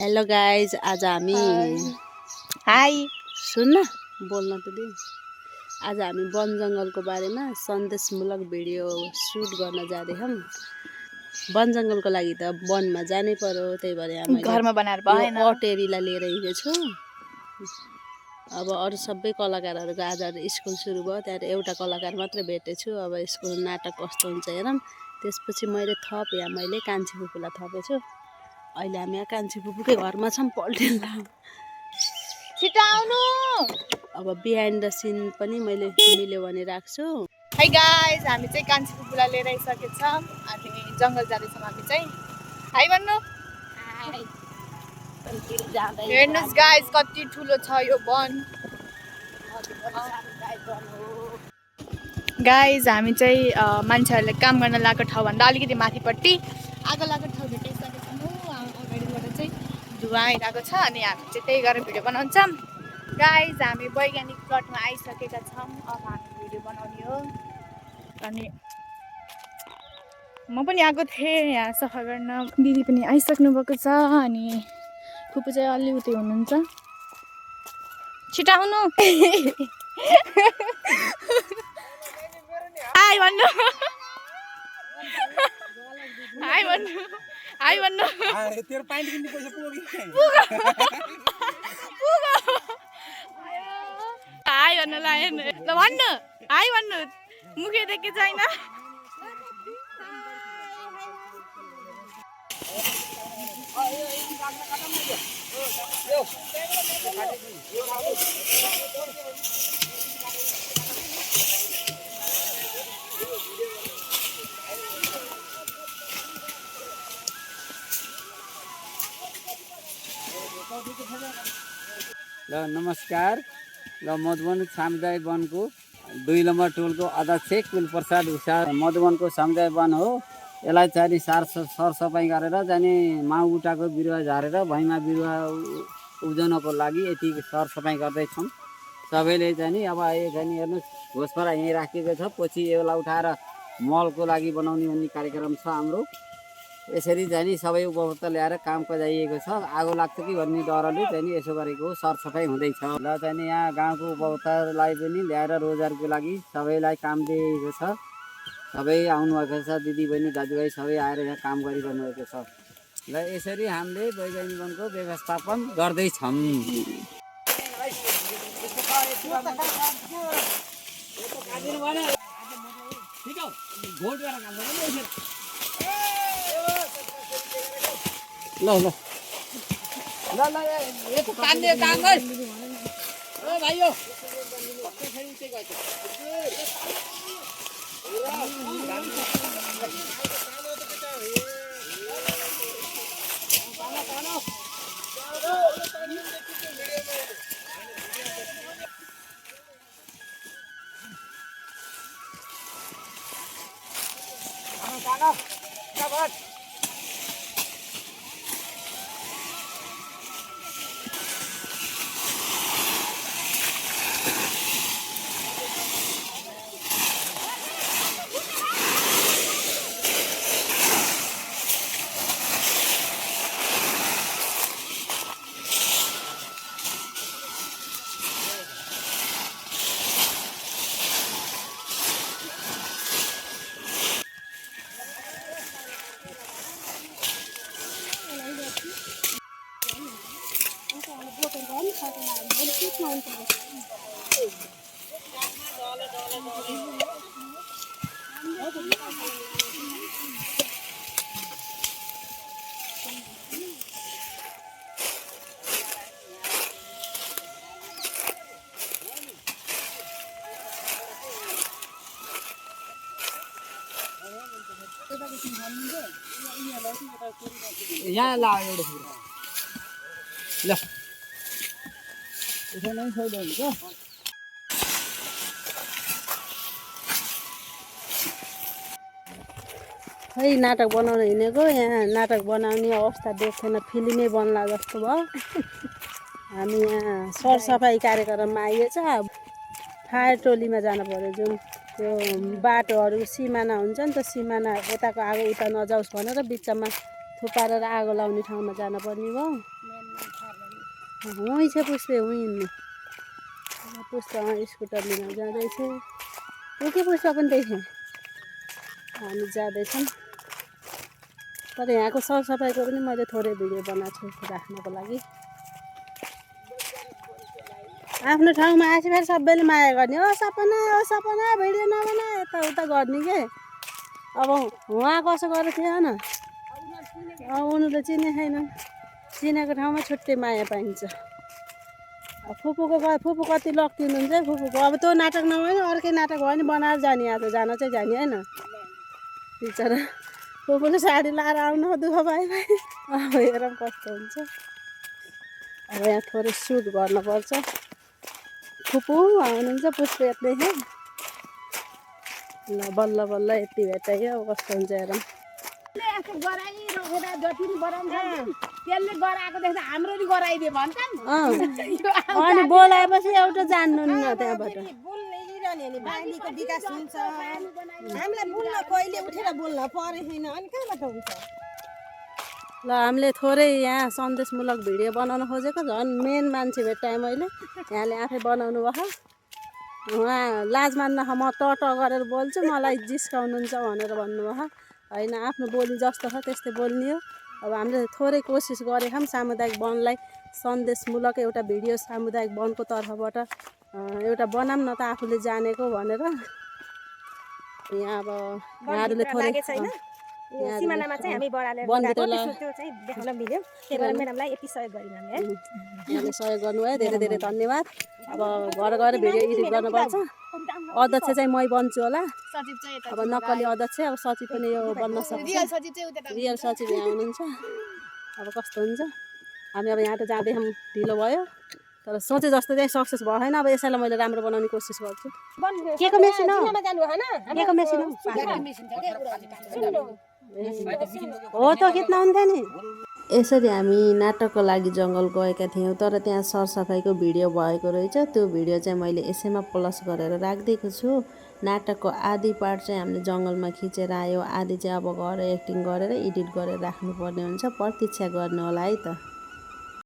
Hello guys, आज हामी high सुन्न बोल्न त दे। आज हामी वन जङ्गलको बारेमा सन्देशमूलक भिडियो सुट गर्न जाँदैछौँ। वन जङ्गलको लागि त वनमा जानै पर्यो, त्यही भएर मैले घरमा बनाएर भएन। अटेरीलाई लिएर हिँडेको छु। अब अरू सबै कलाकारहरूको आज स्कुल सुरु भयो, त्यहाँबाट एउटा कलाकार मात्रै भेटेछु। अब यसको नाटक कस्तो हुन्छ हेरौँ। त्यसपछि मैले कान्छी फुपूलाई थपेछु। अहिले हामी यहाँ कान्छी फुपूकै घरमा छौँ, पल्टेला। छिटो आउनु। अब बिहाइन्ड द सिन पनि मैले मिल्यो भने राख्छु। हाई गाइज, हामी चाहिँ कान्छी फुपूलाई लिएर आइसकेको छौँ अनि जङ्गल जाँदैछौँ हामी चाहिँ। हाई भन्नु। हेर्नुहोस् गाइज, कति ठुलो छ यो वन। गाइज, हामी चाहिँ मान्छेहरूले काम गर्न लागेको ठाउँभन्दा अलिकति माथिपट्टि आगो लागेको ठाउँ भेटाइसकेको छौँ। अगाडिबाट चाहिँ धुवा आइरहेको छ अनि हामी चाहिँ त्यही गरेर भिडियो बनाउँछौँ। गाइज, हामी वैज्ञानिक प्लटमा आइसकेका छौँ। अब हामी भिडियो बनाउने हो। अनि म पनि आएको थिएँ यहाँ सफा गर्न। दिदी पनि आइसक्नु भएको छ अनि फुपू चाहिँ अलि उतै हुनुहुन्छ। छिटो आउनु। हाई भन्नु। हाई भन्नु। हाई भन्नु। तेरो पाइन्ट किन्ने पैसा पुग्यो कि हाई भन्नु लाग्यो ल भन्नु। हाई भन्नु। मुखे देखे छैन। ल नमस्कार। ल मधुबन सामुदायिक वनको 2 नम्बर टोलको अध्यक्ष कुलप्रसाद उषा मधुबनको सामुदायिक वन हो। यसलाई चाहिँ सरसफाइ गरेर चाहिँ माउबुटाको बिरुवा झारेर भैँमा बिरुवा उब्जनको लागि यति सरसफाइ गर्दैछौँ सबैले चाहिँ। अब यो चाहिँ हेर्नुहोस्, घोसपरा यहीँ राखिएको छ, पछि यसलाई उठाएर मलको लागि बनाउने भन्ने कार्यक्रम छ हाम्रो। यसरी चाहिँ सबै उपभोक्ता ल्याएर काम गराइएको छ। आगो लाग्छ कि भन्ने डरले चाहिँ यसो गरेको हो, सरसफाइ हुँदैछ। र चाहिँ यहाँ गाउँको उपभोक्तालाई पनि ल्याएर रोजगारको लागि सबैलाई काम दिएको छ। सबै आउनुभएको छ, दिदीबहिनी दाजुभाइ सबै आएर यहाँ काम गरिरहनु भएको छ। र यसरी हामीले वैज्ञानिक वनको व्यवस्थापन गर्दैछौँ। ल ल ल ल ये तो काट्ने काम गर ओ भाइयो यहाँ ला एउटा ल यसो नै सौदा हुन्छ। खै नाटक बनाउन हिँडेको, यहाँ नाटक बनाउने अवस्था देख्दैन, फिल्मै बन्ला जस्तो भयो। हामी यहाँ सरसफाइ कार्यक्रममा आइएछ। फायर टोलीमा जानु पर्यो, जुन त्यो बाटोहरू सिमाना हुन्छ नि त, सिमाना यताको आगो उता नजाओस् भनेर बिचमा थुपारेर आगो लाउने ठाउँमा जानुपर्ने भयो। वहीँ छ पुष्पे वहीँ पुष्पा स्कुटर लिन जाँदैछ के पुष्पा पनि देखेँ हामी जाँदैछौँ तर यहाँको सरसफाइको पनि मैले थोरै भिडियो बनाएको छु राख्नको लागि आफ्नो ठाउँमा आएपछि फेरि सबैले माया गर्ने ओ सपना भिडियो नबना यताउता गर्ने के अब उहाँ कसो गरेको थिएन उनीहरूले चिने छैन चिनेको ठाउँमा छुट्टै माया पाइन्छ फुपू कति लक्की हुनुहुन्छ फुपूको अब त्यो नाटक नभए अर्कै नाटक भयो भने बनाएर जाने आज जान चाहिँ जाने होइन बिचरा फुपूले साडी लाएर आउनु दुःख भयो अब हेरौँ कस्तो हुन्छ अब यहाँ थोरै सुट गर्नुपर्छ फुपू आउनुहुन्छ पुष्प यत्दै ल बल्ल बल्ल यति भेटाइयो अब कस्तो हुन्छ हेरौँ त्यसले गराएको देख्दा हाम्रो नि गराइदियो भन्छन् अनि बोलाएपछि एउटा जान्नु नि न त्यहाँबाट बालीको विकास हुन्छ हामीलाई बोल्न कहिले उठेर बोल्न परे छैन अनि कहाँबाट हुन्छ ल हामीले थोरै यहाँ सन्देशमूलक भिडियो बनाउन खोजेको झन् मेन मान्छे भेट्टाएँ मैले यहाँले आफै बनाउनु भयो उहाँ लाज मान्न म ट गरेर बोल्छु मलाई जिस्काउनुहुन्छ भनेर भन्नुभयो होइन आफ्नो बोली जस्तो छ त्यस्तै बोल्ने हो अब हामीले थोरै कोसिस गरेका छौँ सामुदायिक वनलाई सन्देशमूलक एउटा भिडियो सामुदायिक वनको तर्फबाट एउटा बनाऊँ न त आफूले जानेको भनेर यहाँ अब यहाँहरूले थोरै सिमानामा चाहिँ हामी बढालेर त्यो चाहिँ देखाउन मिल्यो त्यही भएर म्याडमलाई यति सहयोग गरिन् हामीले यहाँले सहयोग गर्नुभयो धेरै धेरै धन्यवाद अब घर गएर भिडियो एडिट गर्नुपर्छ अध्यक्ष चाहिँ मै बन्छु होला सचिव चाहिँ यता अब नक्कली अध्यक्ष अब सचिव पनि यो बन्न सक्छ रियल सचिव चाहिँ उता रियल सचिव यहाँ हुनुहुन्छ अब कस्तो हुन्छ हामी अब यहाँ त जाँदैछौँ ढिलो भयो तर सोचे जस्तो चाहिँ सक्सेस भएन अब यसैलाई मैले राम्रो बनाउने कोसिस गर्छु के को मेसिन हो के को मेसिन हो त खिच्न हुन्थ्यो नि यसरी हामी नाटकको लागि जङ्गल गएका थियौँ तर त्यहाँ सरसफाइको भिडियो भएको रहेछ त्यो भिडियो चाहिँ मैले यसैमा प्लस गरेर राखिदिएको छु नाटकको आधी पार्ट चाहिँ हामीले जङ्गलमा खिचेर आयो आधी चाहिँ अब गएर एक्टिङ गरेर एडिट गरेर राख्नुपर्ने हुन्छ प्रतीक्षा गर्नु होला है त।